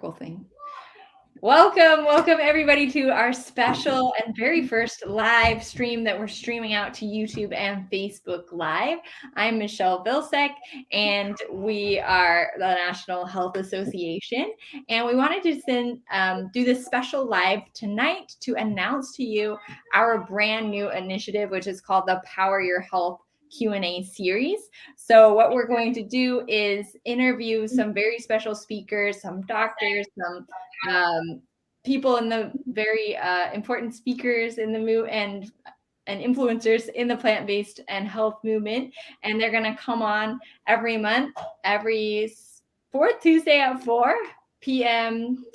Thing. Welcome everybody to our special and very first live stream that we're streaming out to YouTube and Facebook Live. I'm Michelle Vilsack, and we are the National Health Association, and we wanted to do this special live tonight to announce to you our brand new initiative, which is called the Power Your Health Q&A series. So what we're going to do is interview some very special speakers, some doctors, some people in the very important speakers in the and influencers in the plant-based and health movement, and they're going to come on every month, every fourth Tuesday at 4 p.m.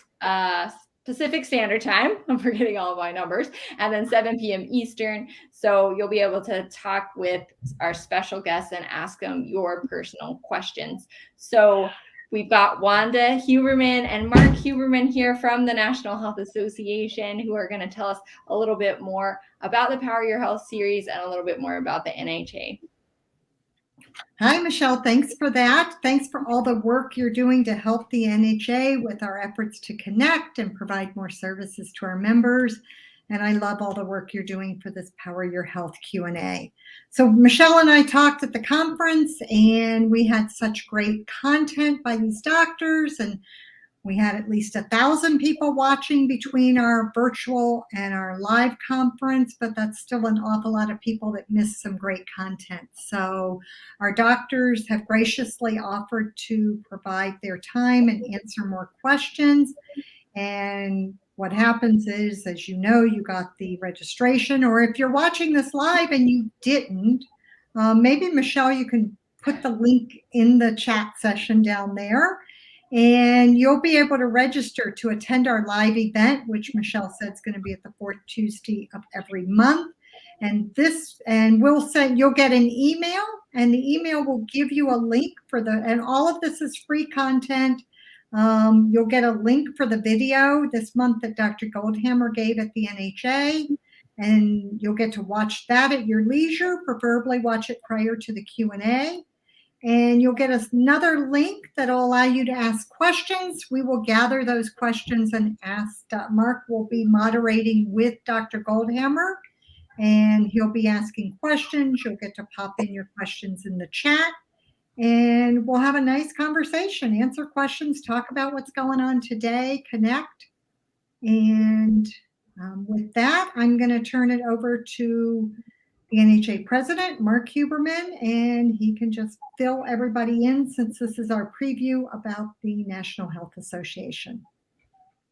Pacific Standard Time. I'm forgetting all of my numbers. And then 7 p.m. Eastern. So you'll be able to talk with our special guests and ask them your personal questions. So we've got Wanda Huberman and Mark Huberman here from the National Health Association, who are going to tell us a little bit more about the Power Your Health series and a little bit more about the NHA. Hi, Michelle. Thanks for that. Thanks for all the work you're doing to help the NHA with our efforts to connect and provide more services to our members. And I love all the work you're doing for this Power Your Health Q&A. So Michelle and I talked at the conference, and we had such great content by these doctors, and we had at least 1,000 people watching between our virtual and our live conference, but that's still an awful lot of people that missed some great content. So our doctors have graciously offered to provide their time and answer more questions. And what happens is, as you know, you got the registration, or if you're watching this live and you didn't, maybe Michelle, you can put the link in the chat session down there, and you'll be able to register to attend our live event, which Michelle said is going to be at the fourth Tuesday of every month. And you'll get an email, and the email will give you a link and all of this is free content. You'll get a link for the video this month that Dr. Goldhammer gave at the NHA, and you'll get to watch that at your leisure, preferably watch it prior to the Q&A. And you'll get another link that'll allow you to ask questions. We will gather those questions and ask. Mark will be moderating with Dr. Goldhammer, and he'll be asking questions. You'll get to pop in your questions in the chat, and we'll have a nice conversation, answer questions, talk about what's going on today, connect. And with that, I'm going to turn it over to the NHA president, Mark Huberman, and he can just fill everybody in since this is our preview about the National Health Association.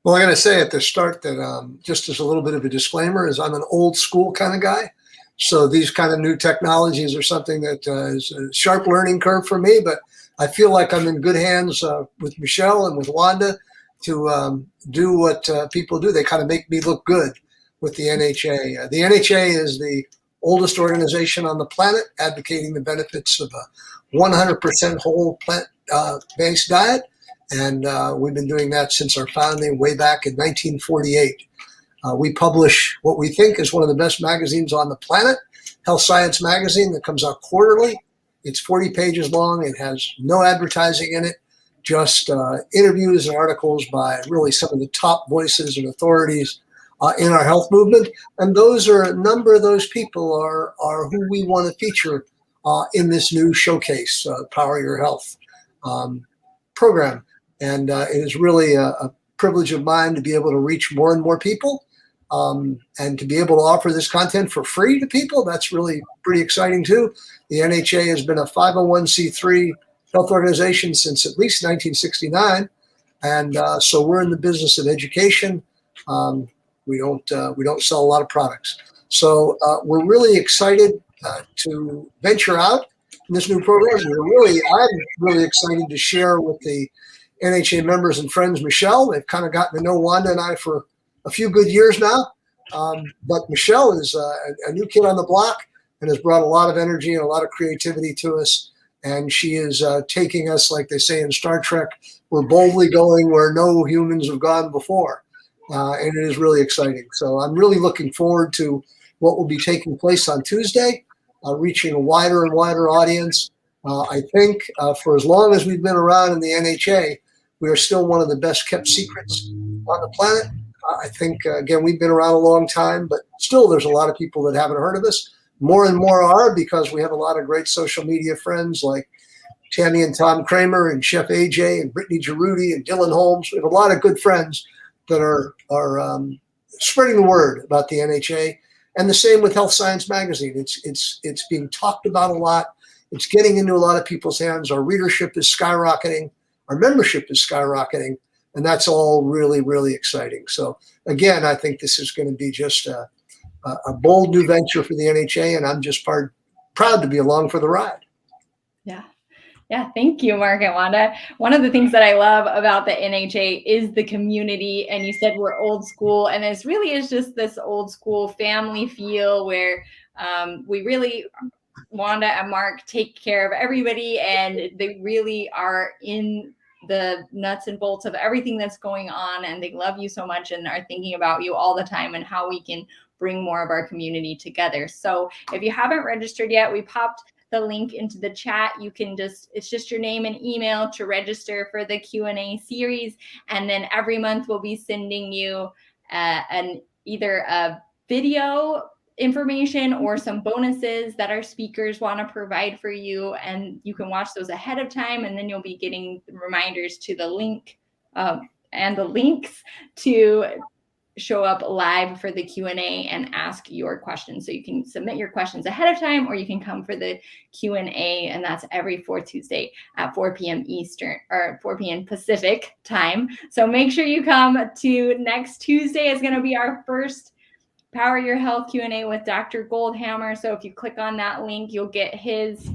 Well, I got to say at the start that just as a little bit of a disclaimer is I'm an old school kind of guy. So these kind of new technologies are something that is a sharp learning curve for me, but I feel like I'm in good hands with Michelle and with Wanda to do what people do. They kind of make me look good with the NHA. The NHA is the oldest organization on the planet advocating the benefits of a 100% whole plant-based diet. And we've been doing that since our founding way back in 1948. We publish what we think is one of the best magazines on the planet, Health Science Magazine, that comes out quarterly. It's 40 pages long. It has no advertising in it, just interviews and articles by really some of the top voices and authorities in our health movement. And a number of those people are who we want to feature in this new showcase, Power Your Health program. And it is really a privilege of mine to be able to reach more and more people and to be able to offer this content for free to people. That's really pretty exciting too. The NHA has been a 501c3 health organization since at least 1969. And so we're in the business of education. We don't sell a lot of products. So we're really excited to venture out in this new program. I'm really excited to share with the NHA members and friends, Michelle. They've kind of gotten to know Wanda and I for a few good years now. But Michelle is a new kid on the block and has brought a lot of energy and a lot of creativity to us. And she is taking us, like they say in Star Trek, we're boldly going where no humans have gone before. And it is really exciting. So I'm really looking forward to what will be taking place on Tuesday, reaching a wider and wider audience. I think for as long as we've been around in the NHA, We are still one of the best kept secrets on the planet. I think, again, we've been around a long time, but still there's a lot of people that haven't heard of us. More and more are, because we have a lot of great social media friends like Tammy and Tom Kramer and Chef AJ and Brittany Giroudi and Dylan Holmes. We have a lot of good friends that are spreading the word about the NHA. And the same with Health Science Magazine. It's being talked about a lot. It's getting into a lot of people's hands. Our readership is skyrocketing. Our membership is skyrocketing. And that's all really, really exciting. So again, I think this is going to be just a bold new venture for the NHA, and I'm just proud to be along for the ride. Yeah. Yeah, thank you, Mark and Wanda. One of the things that I love about the NHA is the community. And you said we're old school, and this really is just this old school family feel where we really, Wanda and Mark, take care of everybody, and they really are in the nuts and bolts of everything that's going on, and they love you so much and are thinking about you all the time and how we can bring more of our community together. So if you haven't registered yet, we popped the link into the chat. You can it's just your name and email to register for the Q&A series. And then every month we'll be sending you either a video information or some bonuses that our speakers want to provide for you. And you can watch those ahead of time. And then you'll be getting reminders to the link and the links to show up live for the Q&A and ask your questions. So you can submit your questions ahead of time, or you can come for the Q&A, and that's every fourth Tuesday at 4 p.m. Eastern or 4 p.m. Pacific time. So make sure you come to next Tuesday. Is going to be our first Power Your Health Q&A with Dr. Goldhammer. So if you click on that link, you'll get his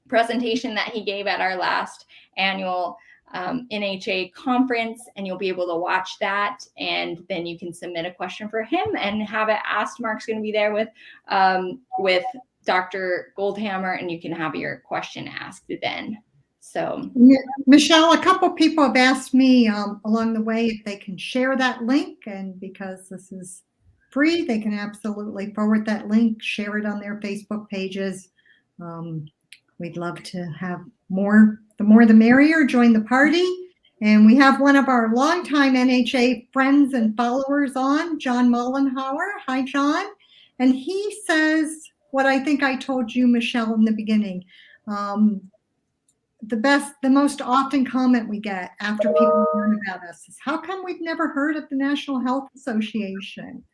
presentation that he gave at our last annual NHA conference, and you'll be able to watch that, and then you can submit a question for him and have it asked. Mark's going to be there with Dr. Goldhammer, and you can have your question asked then. So Michelle, a couple people have asked me along the way if they can share that link, and because this is free, they can absolutely forward that link, share it on their Facebook pages. We'd love to have more. The more the merrier. Join the party. And we have one of our longtime NHA friends and followers on, John Mollenhauer. Hi, John. And he says what I think I told you, Michelle, in the beginning. The most often comment we get after people learn about us is, how come we've never heard of the National Health Association?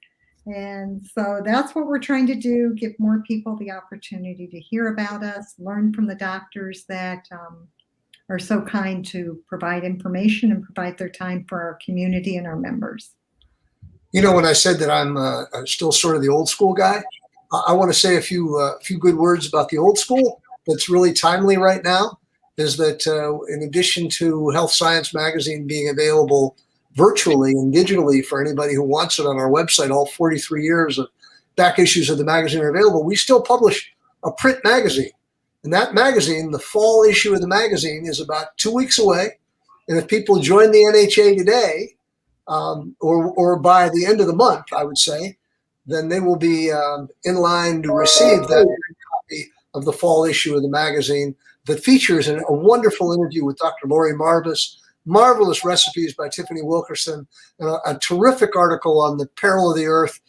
And so that's what we're trying to do, give more people the opportunity to hear about us, learn from the doctors that are so kind to provide information and provide their time for our community and our members. You know, when I said that I'm still sort of the old school guy, I want to say a few good words about the old school that's really timely right now, is that in addition to Health Science Magazine being available virtually and digitally for anybody who wants it on our website, all 43 years of back issues of the magazine are available, we still publish a print magazine. And that magazine, the fall issue of the magazine, is about 2 weeks away. And if people join the NHA today, or by the end of the month, I would say, then they will be in line to receive that copy of the fall issue of the magazine that features a wonderful interview with Dr. Lori Marbas, marvelous recipes by Tiffany Wilkerson, and a terrific article on the peril of the earth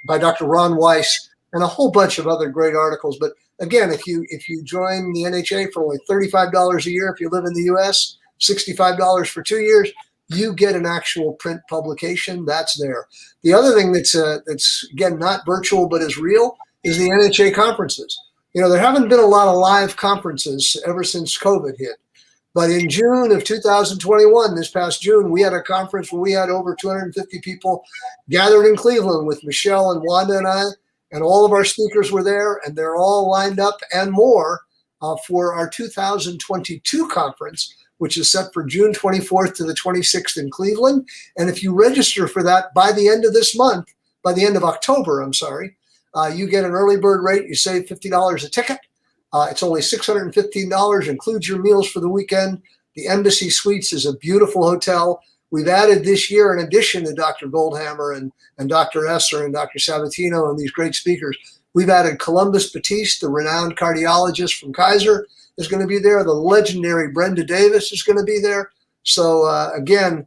by Dr. Ron Weiss, and a whole bunch of other great articles. But again, if you join the NHA for only $35 a year, if you live in the US, $65 for 2 years, you get an actual print publication. That's there. The other thing that's again not virtual but is real is the NHA conferences. You know, there haven't been a lot of live conferences ever since COVID hit. But in June of 2021, this past June, we had a conference where we had over 250 people gathered in Cleveland with Michelle and Wanda and I. And all of our speakers were there, and they're all lined up and more for our 2022 conference, which is set for June 24th to the 26th in Cleveland. And if you register for that by the end of this month, by the end of October, I'm sorry, you get an early bird rate. You save $50 a ticket. It's only $615, includes your meals for the weekend. The Embassy Suites is a beautiful hotel. We've added this year, in addition to Dr. Goldhammer and Dr. Esser and Dr. Sabatino and these great speakers, we've added Columbus Batiste, the renowned cardiologist from Kaiser, is going to be there. The legendary Brenda Davis is going to be there. So again,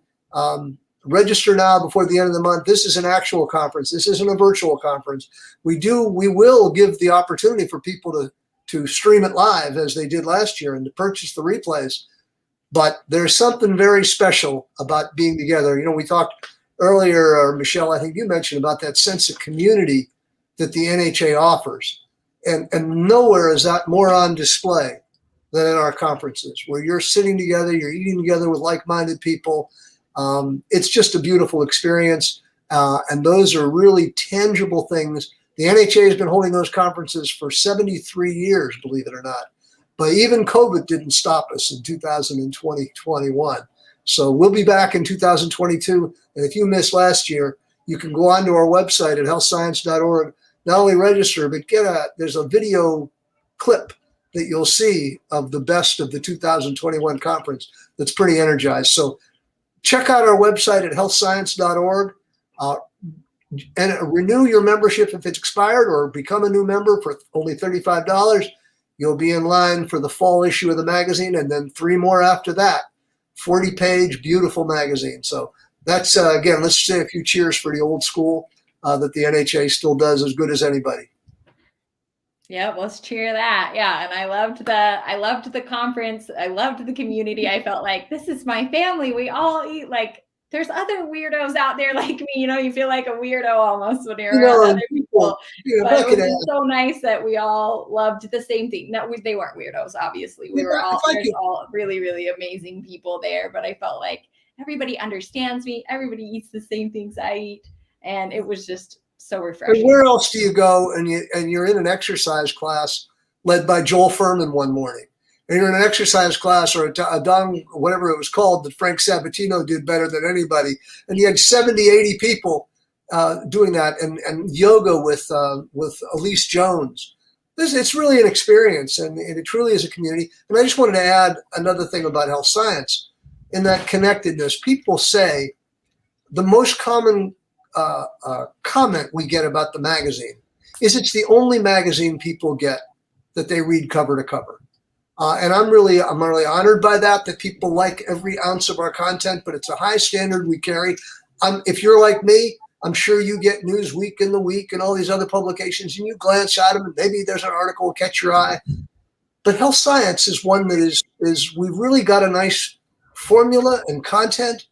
register now before the end of the month. This is an actual conference. This isn't a virtual conference. We will give the opportunity for people to stream it live as they did last year and to purchase the replays. But there's something very special about being together. We talked earlier, or Michelle, I think you mentioned about that sense of community that the NHA offers. And nowhere is that more on display than in our conferences, where you're sitting together, you're eating together with like-minded people. It's just a beautiful experience. And those are really tangible things. The NHA has been holding those conferences for 73 years, believe it or not. But even COVID didn't stop us in 2021. So we'll be back in 2022. And if you missed last year, you can go onto our website at healthscience.org, not only register, but there's a video clip that you'll see of the best of the 2021 conference that's pretty energized. So check out our website at healthscience.org and renew your membership if it's expired, or become a new member for only $35. You'll be in line for the fall issue of the magazine, and then 3 more after that. 40-page, beautiful magazine. So that's, again, let's say a few cheers for the old school that the NHA still does as good as anybody. Yeah, let's cheer that. Yeah, and I loved the conference. I loved the community. I felt like this is my family. We all eat like. There's other weirdos out there like me, you feel like a weirdo almost when you're around other people. But it was just so nice that we all loved the same thing. No, they weren't weirdos, obviously. There's all really, really amazing people there. But I felt like everybody understands me. Everybody eats the same things I eat. And it was just so refreshing. And where else do you go and you're in an exercise class led by Joel Furman one morning? And you're in an exercise class or a Don, whatever it was called, that Frank Sabatino did better than anybody. And you had 70, 80 people doing that, and yoga with Elise Jones. It's really an experience, and it truly is a community. And I just wanted to add another thing about health science. In that connectedness, people say the most common comment we get about the magazine is it's the only magazine people get that they read cover to cover. And I'm really honored by that people like every ounce of our content, but it's a high standard we carry. If you're like me, I'm sure you get Newsweek in the Week and all these other publications, and you glance at them, and maybe there's an article that catch your eye. But health science is one that is we've really got a nice formula and content,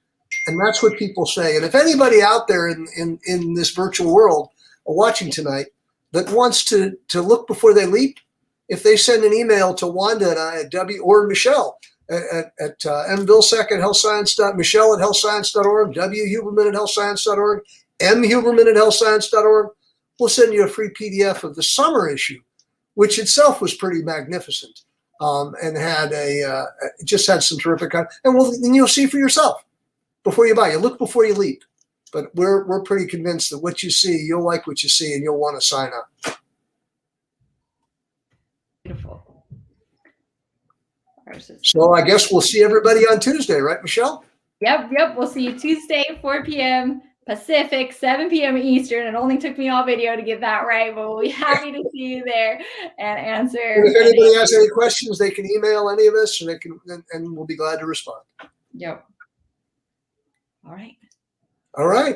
and that's what people say. And if anybody out there in this virtual world watching tonight that wants to look before they leap, if they send an email to Wanda and I or Michelle at mvilsack at healthscience. Michelle at healthscience.org, whuberman at healthscience.org, mhuberman at healthscience.org, we'll send you a free PDF of the summer issue, which itself was pretty magnificent, and just had some terrific content. And you'll see for yourself before you buy. You look before you leap. But we're pretty convinced that what you see, you'll like what you see, and you'll want to sign up. Beautiful. So I guess we'll see everybody on Tuesday, right, Michelle? Yep. We'll see you Tuesday, 4 p.m. Pacific, 7 p.m. Eastern. It only took me all video to get that right, but we'll be happy to see you there and answer. And if anybody has any questions, they can email any of us, and we'll be glad to respond. Yep. All right. All right.